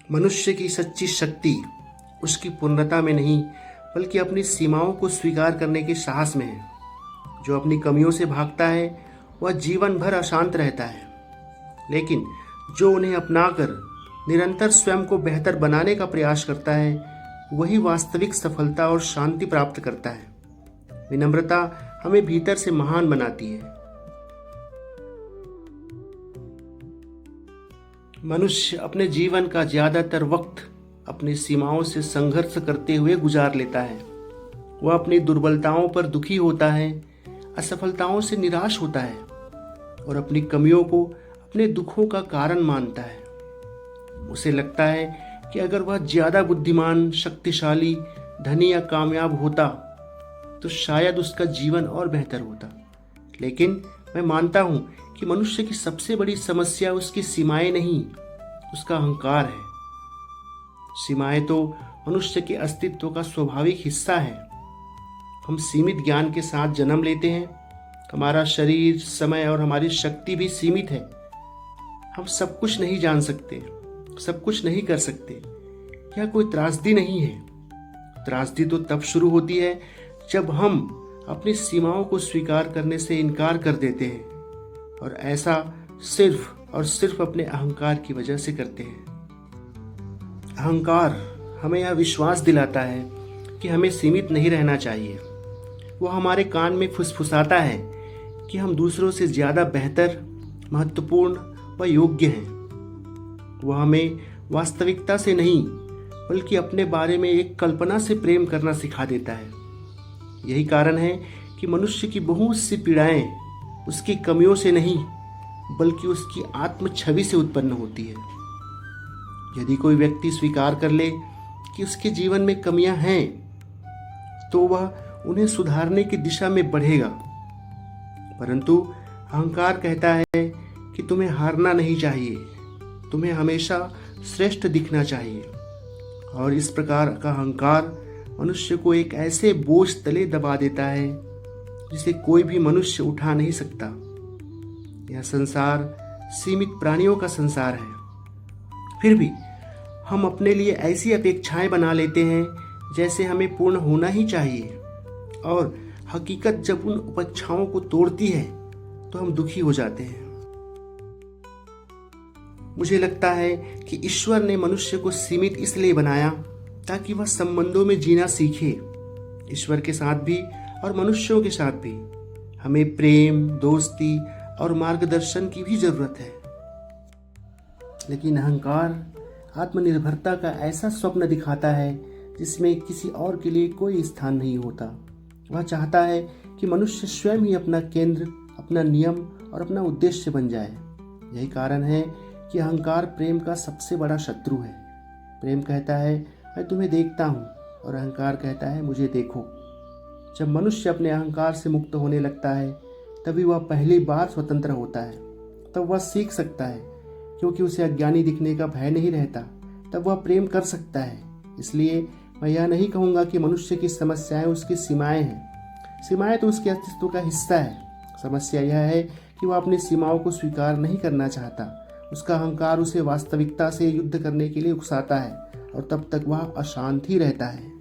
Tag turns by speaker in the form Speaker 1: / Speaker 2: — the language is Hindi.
Speaker 1: मनुष्य की सच्ची शक्ति उसकी पूर्णता में नहीं, बल्कि अपनी सीमाओं को स्वीकार करने के साहस में है। जो अपनी कमियों से भागता है वह जीवन भर अशांत रहता है, लेकिन जो उन्हें अपनाकर निरंतर स्वयं को बेहतर बनाने का प्रयास करता है वही वास्तविक सफलता और शांति प्राप्त करता है। विनम्रता हमें भीतर से महान बनाती है। मनुष्य अपने जीवन का ज्यादातर वक्त अपनी सीमाओं से संघर्ष करते हुए गुजार लेता है। वह अपनी दुर्बलताओं पर दुखी होता है, असफलताओं से निराश होता है और अपनी कमियों को अपने दुखों का कारण मानता है। उसे लगता है कि अगर वह ज्यादा बुद्धिमान, शक्तिशाली, धनी या कामयाब होता तो शायद उसका जीवन और बेहतर होता। लेकिन मैं मानता हूं कि मनुष्य की सबसे बड़ी समस्या उसकी सीमाएं नहीं, उसका अहंकार है। सीमाएं तो मनुष्य के अस्तित्व का स्वाभाविक हिस्सा है। हम सीमित ज्ञान के साथ जन्म लेते हैं। हमारा शरीर, समय और हमारी शक्ति भी सीमित है। हम सब कुछ नहीं जान सकते, सब कुछ नहीं कर सकते। यह कोई त्रासदी नहीं है। त्रासदी तो तब शुरू होती है जब हम अपनी सीमाओं को स्वीकार करने से इनकार कर देते हैं, और ऐसा सिर्फ और सिर्फ अपने अहंकार की वजह से करते हैं। अहंकार हमें यह विश्वास दिलाता है कि हमें सीमित नहीं रहना चाहिए। वह हमारे कान में फुसफुसाता है कि हम दूसरों से ज्यादा बेहतर, महत्वपूर्ण व योग्य हैं। वह हमें वास्तविकता से नहीं, बल्कि अपने बारे में एक कल्पना से प्रेम करना सिखा देता है। यही कारण है कि मनुष्य की बहुत सी पीड़ाएं उसकी कमियों से नहीं, बल्कि उसकी आत्म छवि से उत्पन्न होती है। यदि कोई व्यक्ति स्वीकार कर ले कि उसके जीवन में कमियां हैं, तो वह उन्हें सुधारने की दिशा में बढ़ेगा। परंतु अहंकार कहता है कि तुम्हें हारना नहीं चाहिए, तुम्हें हमेशा श्रेष्ठ दिखना चाहिए। और इस प्रकार का अहंकार मनुष्य को एक ऐसे बोझ तले दबा देता है जिसे कोई भी मनुष्य उठा नहीं सकता। यह संसार सीमित प्राणियों का संसार है। फिर भी हम अपने लिए ऐसी अपेक्षाएं बना लेते हैं जैसे हमें पूर्ण होना ही चाहिए, और हकीकत जब उन अपेक्षाओं को तोड़ती है तो हम दुखी हो जाते हैं। मुझे लगता है कि ईश्वर ने मनुष्य को सीमित इसलिए बनाया ताकि वह संबंधों में जीना सीखे। ईश्वर के साथ भी और मनुष्यों के साथ भी हमें प्रेम, दोस्ती और मार्गदर्शन की भी जरूरत है। लेकिन अहंकार आत्मनिर्भरता का ऐसा स्वप्न दिखाता है जिसमें किसी और के लिए कोई स्थान नहीं होता। वह चाहता है कि मनुष्य स्वयं ही अपना केंद्र, अपना नियम और अपना उद्देश्य बन जाए। यही कारण है कि अहंकार प्रेम का सबसे बड़ा शत्रु है। प्रेम कहता है मैं तुम्हें देखता हूँ, और अहंकार कहता है मुझे देखो। जब मनुष्य अपने अहंकार से मुक्त होने लगता है तभी वह पहली बार स्वतंत्र होता है। तब वह सीख सकता है, क्योंकि उसे अज्ञानी दिखने का भय नहीं रहता। तब वह प्रेम कर सकता है। इसलिए मैं यह नहीं कहूँगा कि मनुष्य की समस्याएं उसकी सीमाएं हैं। सीमाएं तो उसके अस्तित्व का हिस्सा है। समस्या यह है कि वह अपनी सीमाओं को स्वीकार नहीं करना चाहता। उसका अहंकार उसे वास्तविकता से युद्ध करने के लिए उकसाता है, और तब तक वह अशांत ही रहता है।